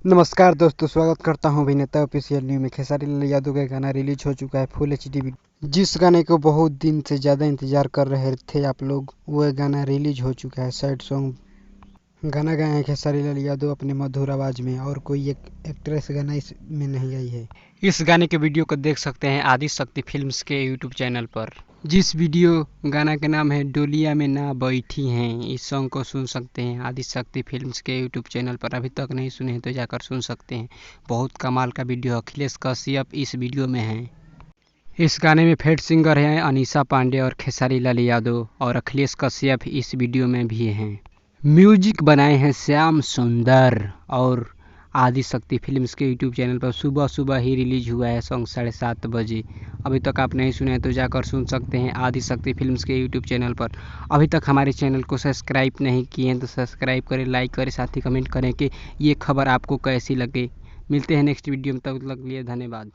नमस्कार दोस्तों, स्वागत करता हूं अभिनेता ऑफिशियल न्यू में। खेसारी लाल यादव का गाना रिलीज हो चुका है फुल एचडी वीडियो। जिस गाने को बहुत दिन से ज़्यादा इंतजार कर रहे थे आप लोग, वह गाना रिलीज हो चुका है। सैड सॉन्ग गाना गाए हैं खेसारी लाल यादव अपने मधुर आवाज़ में, और कोई एक एक्ट्रेस गाना इसमें नहीं आई है। इस गाने के वीडियो को देख सकते हैं आदि शक्ति फिल्म्स के यूट्यूब चैनल पर। जिस वीडियो गाना का नाम है डोलिया में ना बैठी हैं, इस सॉन्ग को सुन सकते हैं आदि शक्ति फिल्म्स के यूट्यूब चैनल पर। अभी तक नहीं सुने हैं तो जाकर सुन सकते हैं। बहुत कमाल का वीडियो। अखिलेश कश्यप इस वीडियो में हैं। इस गाने में फेड सिंगर हैं अनीशा पांडे और खेसारी लाल यादव, और अखिलेश कश्यप इस वीडियो में भी हैं। म्यूजिक बनाए हैं श्याम सुंदर, और आदि शक्ति फिल्म्स के यूट्यूब चैनल पर सुबह सुबह ही रिलीज हुआ है सॉन्ग 7:30 बजे। अभी तक आप नहीं सुने हैं तो जाकर सुन सकते हैं आदि शक्ति फिल्म्स के यूट्यूब चैनल पर। अभी तक हमारे चैनल को सब्सक्राइब नहीं किए हैं तो सब्सक्राइब करें, लाइक करें, साथ ही कमेंट करें कि ये खबर आपको कैसी लगे। मिलते हैं नेक्स्ट वीडियो में, तब तक के लिए धन्यवाद।